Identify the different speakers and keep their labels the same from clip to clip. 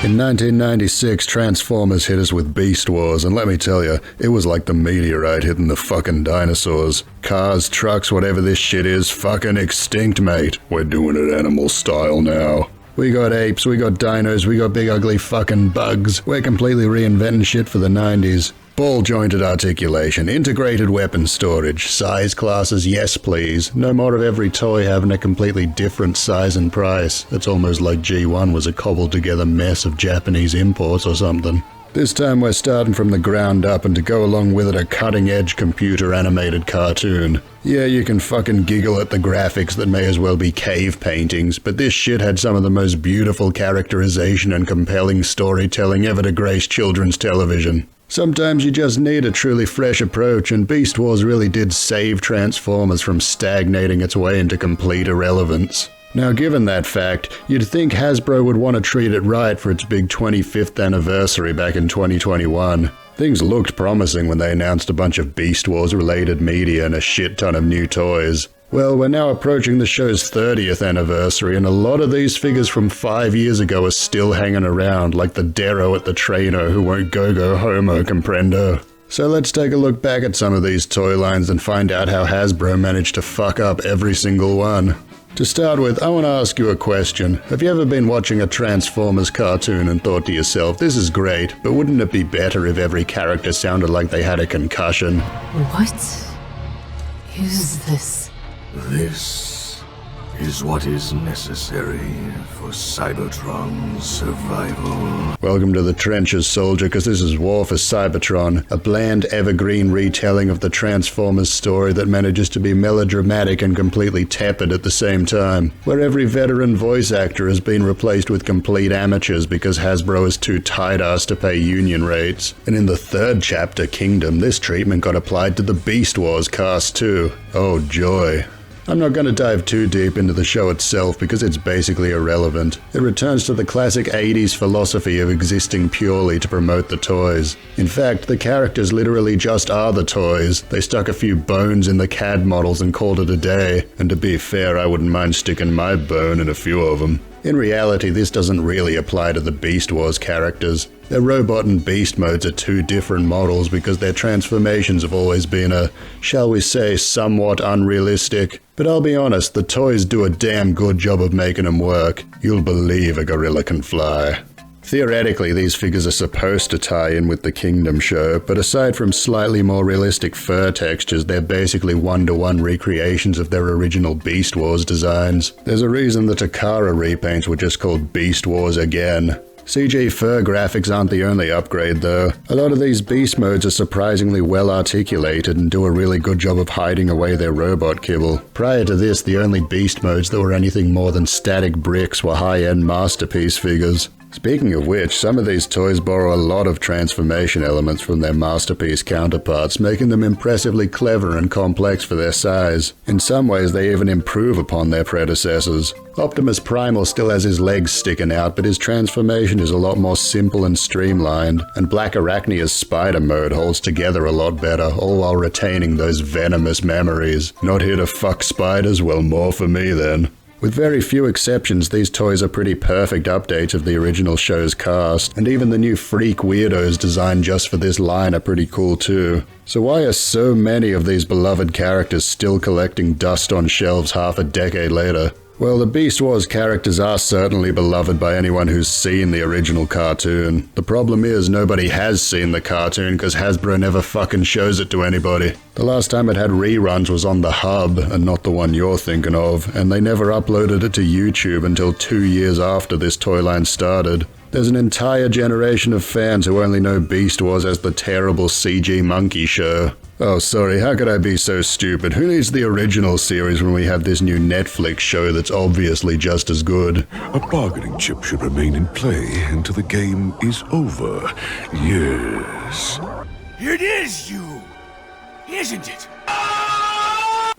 Speaker 1: In 1996, Transformers hit us with Beast Wars, and let me tell you, it was like the meteorite hitting the fucking dinosaurs. Cars, trucks, whatever this shit is, fucking extinct, mate. We're doing it animal style now. We got apes, we got dinos, we got big ugly fucking bugs. We're completely reinventing shit for the 90s. Ball-jointed articulation, integrated weapon storage, size classes, yes please. No more of every toy having a completely different size and price. It's almost like G1 was a cobbled together mess of Japanese imports or something. This time we're starting from the ground up, and to go along with it a cutting-edge computer-animated cartoon. Yeah, you can fucking giggle at the graphics that may as well be cave paintings, but this shit had some of the most beautiful characterization and compelling storytelling ever to grace children's television. Sometimes you just need a truly fresh approach, and Beast Wars really did save Transformers from stagnating its way into complete irrelevance. Now, given that fact, you'd think Hasbro would want to treat it right for its big 25th anniversary back in 2021. Things looked promising when they announced a bunch of Beast Wars related media and a shit ton of new toys. Well, we're now approaching the show's 30th anniversary, and a lot of these figures from 5 years ago are still hanging around, like the Darrow at the trainer who won't go homo, comprendo. So let's take a look back at some of these toy lines and find out how Hasbro managed to fuck up every single one. To start with, I want to ask you a question. Have you ever been watching a Transformers cartoon and thought to yourself, this is great, but wouldn't it be better if every character sounded like they had a concussion?
Speaker 2: What is this?
Speaker 3: This is what is necessary for Cybertron's survival.
Speaker 1: Welcome to the trenches, soldier, because this is War for Cybertron, a bland, evergreen retelling of the Transformers story that manages to be melodramatic and completely tepid at the same time, where every veteran voice actor has been replaced with complete amateurs because Hasbro is too tight-ass to pay union rates. And in the third chapter, Kingdom, this treatment got applied to the Beast Wars cast too. Oh joy. I'm not going to dive too deep into the show itself because it's basically irrelevant. It returns to the classic 80s philosophy of existing purely to promote the toys. In fact, the characters literally just are the toys. They stuck a few bones in the CAD models and called it a day. And to be fair, I wouldn't mind sticking my bone in a few of them. In reality, this doesn't really apply to the Beast Wars characters. Their robot and beast modes are two different models because their transformations have always been shall we say, somewhat unrealistic. But I'll be honest, the toys do a damn good job of making them work. You'll believe a gorilla can fly. Theoretically, these figures are supposed to tie in with the Kingdom show, but aside from slightly more realistic fur textures, they're basically one-to-one recreations of their original Beast Wars designs. There's a reason the Takara repaints were just called Beast Wars again. CG fur graphics aren't the only upgrade though. A lot of these beast modes are surprisingly well articulated and do a really good job of hiding away their robot kibble. Prior to this, the only beast modes that were anything more than static bricks were high-end masterpiece figures. Speaking of which, some of these toys borrow a lot of transformation elements from their masterpiece counterparts, making them impressively clever and complex for their size. In some ways, they even improve upon their predecessors. Optimus Primal still has his legs sticking out, but his transformation is a lot more simple and streamlined, and Black Arachnia's spider mode holds together a lot better, all while retaining those venomous memories. Not here to fuck spiders? Well, more for me then. With very few exceptions, these toys are pretty perfect updates of the original show's cast, and even the new freak weirdos designed just for this line are pretty cool too. So why are so many of these beloved characters still collecting dust on shelves half a decade later? Well, the Beast Wars characters are certainly beloved by anyone who's seen the original cartoon. The problem is nobody has seen the cartoon because Hasbro never fucking shows it to anybody. The last time it had reruns was on the Hub, and not the one you're thinking of, and they never uploaded it to YouTube until 2 years after this toy line started. There's an entire generation of fans who only know Beast Wars as the terrible CG monkey show. Oh, sorry, how could I be so stupid? Who needs the original series when we have this new Netflix show that's obviously just as good?
Speaker 3: A bargaining chip should remain in play until the game is over. Yes.
Speaker 4: It is you, isn't it?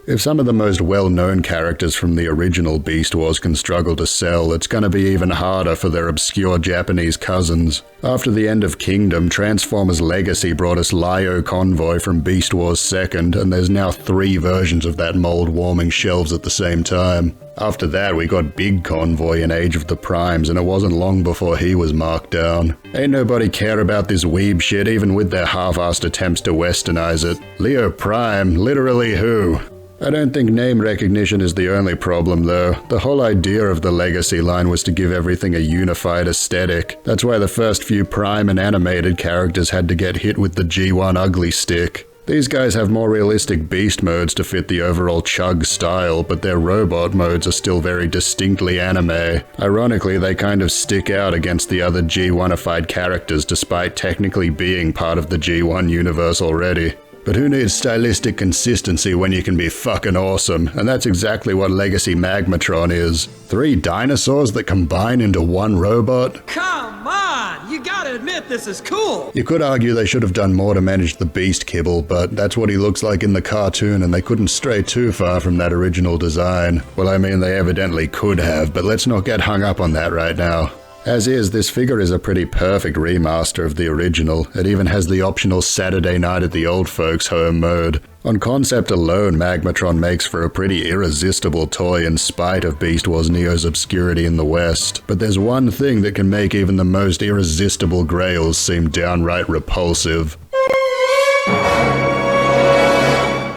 Speaker 1: If some of the most well-known characters from the original Beast Wars can struggle to sell, it's gonna be even harder for their obscure Japanese cousins. After the end of Kingdom, Transformers Legacy brought us Lio Convoy from Beast Wars 2nd, and there's now 3 versions of that mold warming shelves at the same time. After that, we got Big Convoy in Age of the Primes, and it wasn't long before he was marked down. Ain't nobody care about this weeb shit, even with their half-assed attempts to westernize it. Leo Prime? Literally who? I don't think name recognition is the only problem though. The whole idea of the Legacy line was to give everything a unified aesthetic. That's why the first few Prime and animated characters had to get hit with the G1 ugly stick. These guys have more realistic beast modes to fit the overall Chug style, but their robot modes are still very distinctly anime. Ironically, they kind of stick out against the other G1ified characters despite technically being part of the G1 universe already. But who needs stylistic consistency when you can be fucking awesome? And that's exactly what Legacy Magmatron is. 3 dinosaurs that combine into one robot?
Speaker 4: Come on! You gotta admit this is cool!
Speaker 1: You could argue they should have done more to manage the beast kibble, but that's what he looks like in the cartoon and they couldn't stray too far from that original design. Well, I mean, they evidently could have, but let's not get hung up on that right now. As is, this figure is a pretty perfect remaster of the original. It even has the optional Saturday Night at the Old Folks' Home mode. On concept alone, Magmatron makes for a pretty irresistible toy in spite of Beast Wars Neo's obscurity in the West. But there's one thing that can make even the most irresistible grails seem downright repulsive.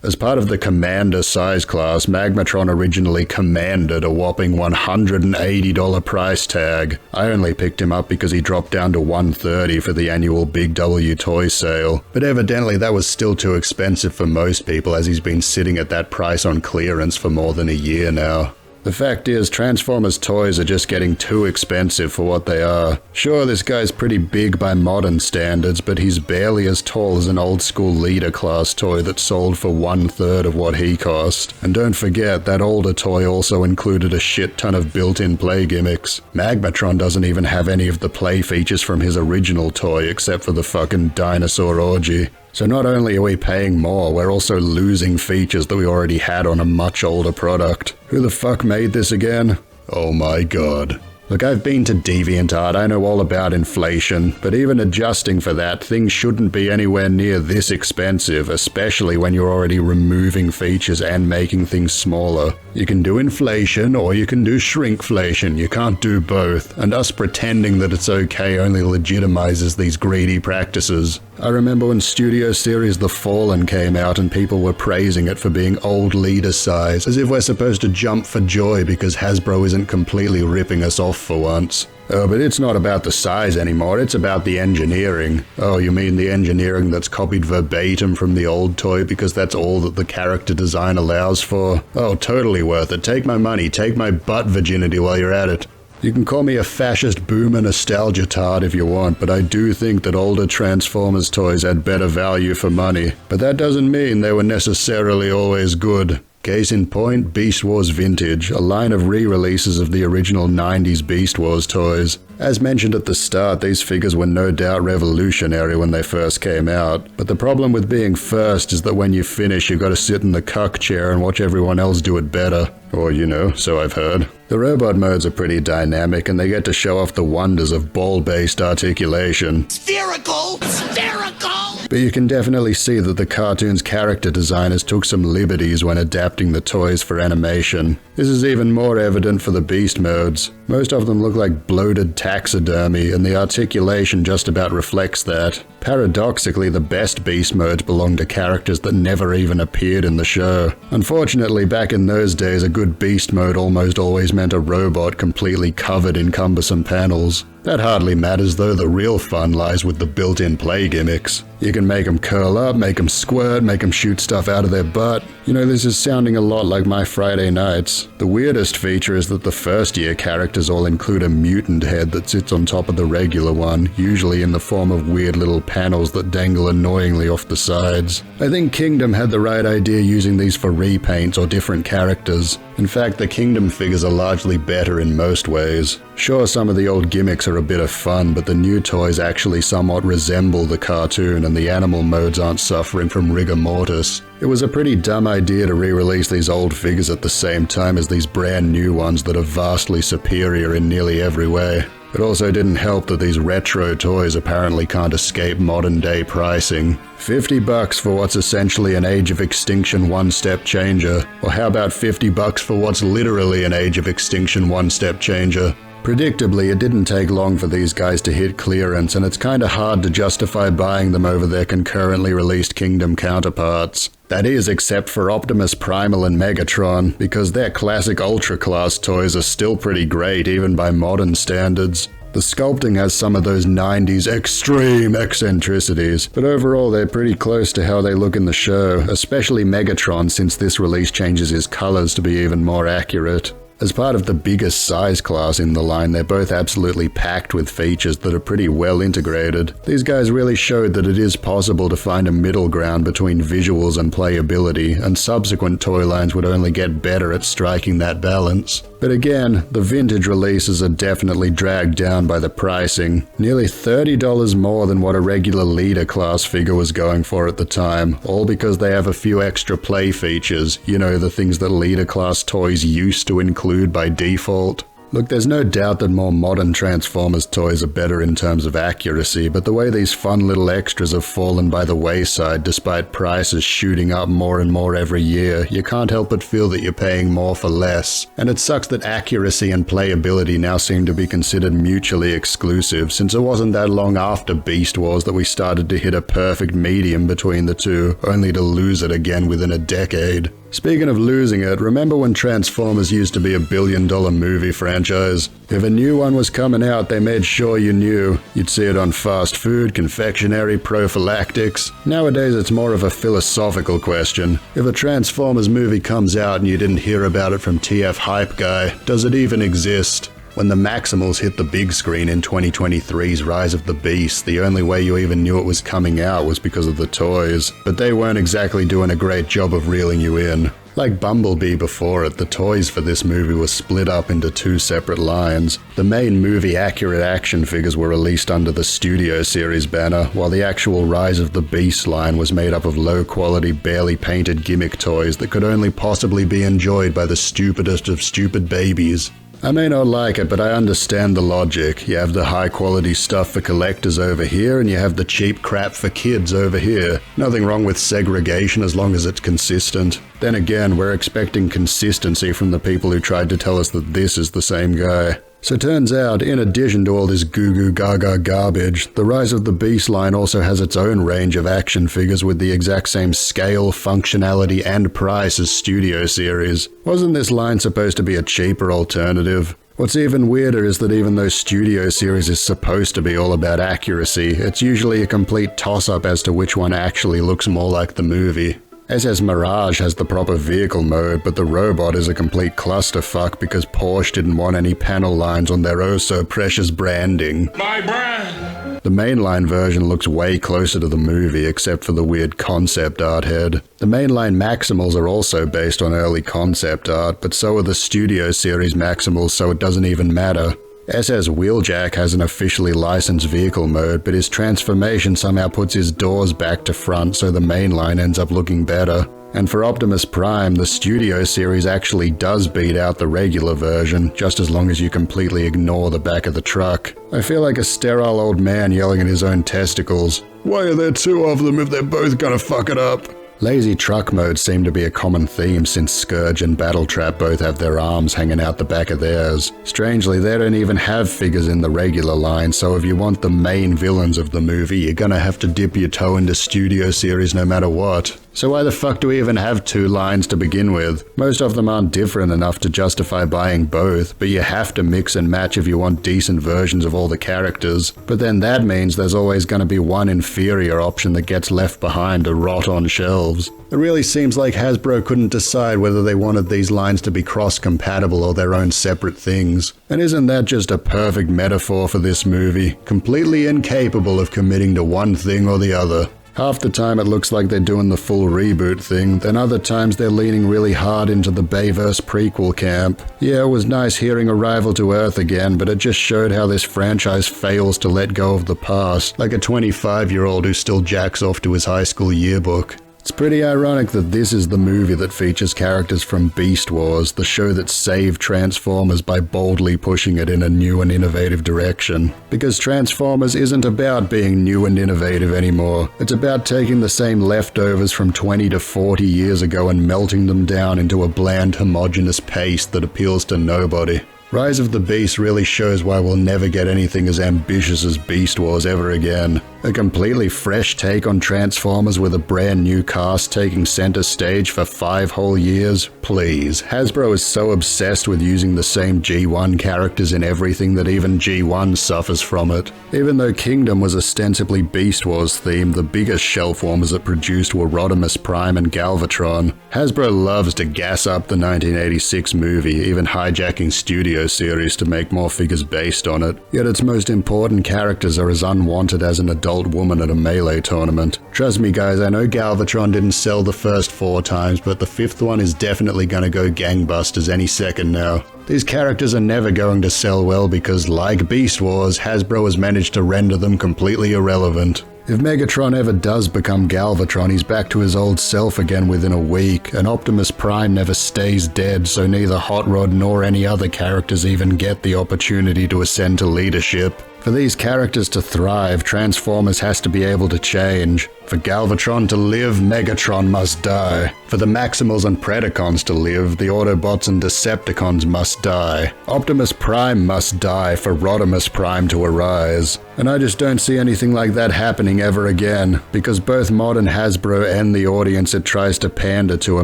Speaker 1: As part of the Commander size class, Magmatron originally commanded a whopping $180 price tag. I only picked him up because he dropped down to $130 for the annual Big W toy sale. But evidently that was still too expensive for most people, as he's been sitting at that price on clearance for more than a year now. The fact is, Transformers toys are just getting too expensive for what they are. Sure, this guy's pretty big by modern standards, but he's barely as tall as an old-school leader class toy that sold for 1/3 of what he cost. And don't forget, that older toy also included a shit ton of built-in play gimmicks. Magmatron doesn't even have any of the play features from his original toy except for the fucking dinosaur orgy. So not only are we paying more, we're also losing features that we already had on a much older product. Who the fuck made this again? Oh my god. Look, I've been to DeviantArt, I know all about inflation, but even adjusting for that, things shouldn't be anywhere near this expensive, especially when you're already removing features and making things smaller. You can do inflation, or you can do shrinkflation, you can't do both, and us pretending that it's okay only legitimizes these greedy practices. I remember when Studio Series The Fallen came out and people were praising it for being old leader size, as if we're supposed to jump for joy because Hasbro isn't completely ripping us off for once. Oh, but it's not about the size anymore, it's about the engineering. Oh, you mean the engineering that's copied verbatim from the old toy because that's all that the character design allows for? Oh, totally worth it. Take my money, take my butt virginity while you're at it. You can call me a fascist boomer nostalgia tard if you want, but I do think that older Transformers toys had better value for money. But that doesn't mean they were necessarily always good. Case in point, Beast Wars Vintage, a line of re-releases of the original 90s Beast Wars toys. As mentioned at the start, these figures were no doubt revolutionary when they first came out, but the problem with being first is that when you finish you gotta sit in the cuck chair and watch everyone else do it better. Or, you know, so I've heard. The robot modes are pretty dynamic and they get to show off the wonders of ball-based articulation.
Speaker 4: Spherical! Spherical!
Speaker 1: But you can definitely see that the cartoon's character designers took some liberties when adapting the toys for animation. This is even more evident for the beast modes. Most of them look like bloated taxidermy, and the articulation just about reflects that. Paradoxically, the best beast modes belong to characters that never even appeared in the show. Unfortunately, back in those days, a good beast mode almost always meant a robot completely covered in cumbersome panels. That hardly matters though, the real fun lies with the built-in play gimmicks. You can make them curl up, make them squirt, make them shoot stuff out of their butt. You know, this is sounding a lot like my Friday nights. The weirdest feature is that the first year characters all include a mutant head that sits on top of the regular one, usually in the form of weird little panels that dangle annoyingly off the sides. I think Kingdom had the right idea using these for repaints or different characters. In fact, the Kingdom figures are largely better in most ways. Sure, some of the old gimmicks are a bit of fun, but the new toys actually somewhat resemble the cartoon and the animal modes aren't suffering from rigor mortis. It was a pretty dumb idea to re-release these old figures at the same time as these brand new ones that are vastly superior in nearly every way. It also didn't help that these retro toys apparently can't escape modern day pricing. $50 for what's essentially an Age of Extinction one-step changer. Or how about $50 for what's literally an Age of Extinction one-step changer? Predictably, it didn't take long for these guys to hit clearance, and it's kinda hard to justify buying them over their concurrently released Kingdom counterparts. That is, except for Optimus Primal and Megatron, because their classic Ultra Class toys are still pretty great even by modern standards. The sculpting has some of those 90s extreme eccentricities, but overall they're pretty close to how they look in the show, especially Megatron since this release changes his colors to be even more accurate. As part of the biggest size class in the line, they're both absolutely packed with features that are pretty well integrated. These guys really showed that it is possible to find a middle ground between visuals and playability, and subsequent toy lines would only get better at striking that balance. But again, the vintage releases are definitely dragged down by the pricing. Nearly $30 more than what a regular leader class figure was going for at the time, all because they have a few extra play features, you know, the things that leader class toys used to include by default. Look, there's no doubt that more modern Transformers toys are better in terms of accuracy, but the way these fun little extras have fallen by the wayside despite prices shooting up more and more every year, you can't help but feel that you're paying more for less. And it sucks that accuracy and playability now seem to be considered mutually exclusive, since it wasn't that long after Beast Wars that we started to hit a perfect medium between the two, only to lose it again within a decade. Speaking of losing it, remember when Transformers used to be a billion-dollar movie franchise? If a new one was coming out, they made sure you knew. You'd see it on fast food, confectionery, prophylactics. Nowadays, it's more of a philosophical question. If a Transformers movie comes out and you didn't hear about it from TF Hype Guy, does it even exist? When the Maximals hit the big screen in 2023's Rise of the Beast, the only way you even knew it was coming out was because of the toys. But they weren't exactly doing a great job of reeling you in. Like Bumblebee before it, the toys for this movie were split up into two separate lines. The main movie-accurate action figures were released under the Studio Series banner, while the actual Rise of the Beast line was made up of low-quality, barely painted gimmick toys that could only possibly be enjoyed by the stupidest of stupid babies. I may not like it, but I understand the logic. You have the high-quality stuff for collectors over here, and you have the cheap crap for kids over here. Nothing wrong with segregation as long as it's consistent. Then again, we're expecting consistency from the people who tried to tell us that this is the same guy. So turns out, in addition to all this goo-goo gaga garbage, the Rise of the Beast line also has its own range of action figures with the exact same scale, functionality, and price as Studio Series. Wasn't this line supposed to be a cheaper alternative? What's even weirder is that even though Studio Series is supposed to be all about accuracy, it's usually a complete toss-up as to which one actually looks more like the movie. SS Mirage has the proper vehicle mode, but the robot is a complete clusterfuck because Porsche didn't want any panel lines on their oh-so-precious branding.
Speaker 4: My brand!
Speaker 1: The mainline version looks way closer to the movie, except for the weird concept art head. The mainline Maximals are also based on early concept art, but so are the Studio Series Maximals, so it doesn't even matter. SS Wheeljack has an officially licensed vehicle mode, but his transformation somehow puts his doors back to front so the mainline ends up looking better. And for Optimus Prime, the Studio Series actually does beat out the regular version, just as long as you completely ignore the back of the truck. I feel like a sterile old man yelling at his own testicles. Why are there two of them if they're both gonna fuck it up? Lazy truck modes seem to be a common theme since Scourge and Battletrap both have their arms hanging out the back of theirs. Strangely, they don't even have figures in the regular line, so if you want the main villains of the movie, you're gonna have to dip your toe into Studio Series no matter what. So why the fuck do we even have two lines to begin with? Most of them aren't different enough to justify buying both, but you have to mix and match if you want decent versions of all the characters. But then that means there's always going to be one inferior option that gets left behind to rot on shelves. It really seems like Hasbro couldn't decide whether they wanted these lines to be cross-compatible or their own separate things. And isn't that just a perfect metaphor for this movie? Completely incapable of committing to one thing or the other. Half the time it looks like they're doing the full reboot thing, then other times they're leaning really hard into the Bayverse prequel camp. Yeah, it was nice hearing Arrival to Earth again, but it just showed how this franchise fails to let go of the past, like a 25-year-old who still jacks off to his high school yearbook. It's pretty ironic that this is the movie that features characters from Beast Wars, the show that saved Transformers by boldly pushing it in a new and innovative direction. Because Transformers isn't about being new and innovative anymore. It's about taking the same leftovers from 20 to 40 years ago and melting them down into a bland, homogeneous paste that appeals to nobody. Rise of the Beast really shows why we'll never get anything as ambitious as Beast Wars ever again. A completely fresh take on Transformers with a brand new cast taking center stage for 5 whole years? Please. Hasbro is so obsessed with using the same G1 characters in everything that even G1 suffers from it. Even though Kingdom was ostensibly Beast Wars themed, the biggest shellformers it produced were Rodimus Prime and Galvatron. Hasbro loves to gas up the 1986 movie, even hijacking studio series to make more figures based on it. Yet its most important characters are as unwanted as an adult woman at a Melee tournament. Trust me guys, I know Galvatron didn't sell the first 4 times, but the 5th one is definitely gonna go gangbusters any second now. These characters are never going to sell well because, like Beast Wars, Hasbro has managed to render them completely irrelevant. If Megatron ever does become Galvatron, he's back to his old self again within a week, and Optimus Prime never stays dead, so neither Hot Rod nor any other characters even get the opportunity to ascend to leadership. For these characters to thrive, Transformers has to be able to change. For Galvatron to live, Megatron must die. For the Maximals and Predacons to live, the Autobots and Decepticons must die. Optimus Prime must die for Rodimus Prime to arise. And I just don't see anything like that happening ever again, because both modern Hasbro and the audience it tries to pander to are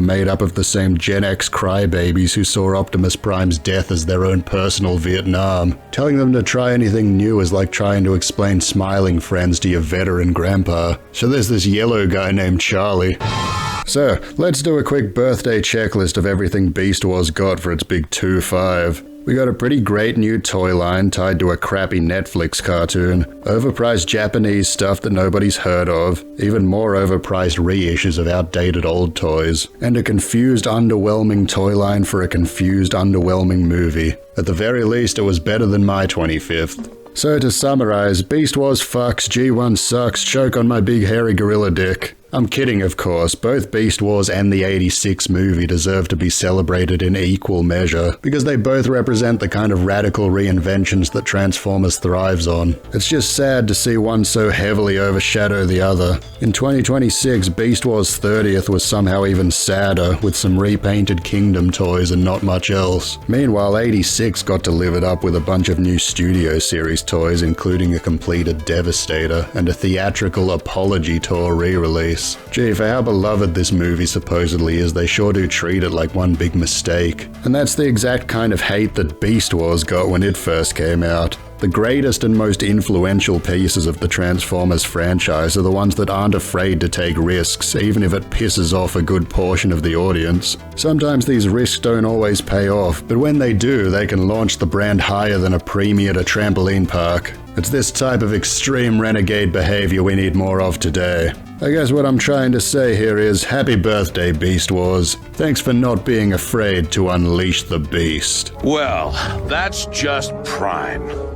Speaker 1: made up of the same Gen X crybabies who saw Optimus Prime's death as their own personal Vietnam. Telling them to try anything new is like trying to explain Smiling Friends to your veteran grandpa. So there's this yellow guy named Charlie. So, let's do a quick birthday checklist of everything Beast Wars got for its big 2-5. We got a pretty great new toy line tied to a crappy Netflix cartoon, overpriced Japanese stuff that nobody's heard of, even more overpriced reissues of outdated old toys, and a confused, underwhelming toy line for a confused, underwhelming movie. At the very least, it was better than my 25th. So to summarize, Beast Wars fucks, G1 sucks, choke on my big hairy gorilla dick. I'm kidding, of course. Both Beast Wars and the 86 movie deserve to be celebrated in equal measure, because they both represent the kind of radical reinventions that Transformers thrives on. It's just sad to see one so heavily overshadow the other. In 2026, Beast Wars 30th was somehow even sadder, with some repainted Kingdom toys and not much else. Meanwhile, 86 got to live it up with a bunch of new Studio Series toys, including a completed Devastator and a theatrical Apology Tour re-release. Gee, for how beloved this movie supposedly is, they sure do treat it like one big mistake. And that's the exact kind of hate that Beast Wars got when it first came out. The greatest and most influential pieces of the Transformers franchise are the ones that aren't afraid to take risks, even if it pisses off a good portion of the audience. Sometimes these risks don't always pay off, but when they do, they can launch the brand higher than a preemie at a trampoline park. It's this type of extreme renegade behavior we need more of today. I guess what I'm trying to say here is, happy birthday, Beast Wars. Thanks for not being afraid to unleash the beast.
Speaker 3: Well, that's just prime.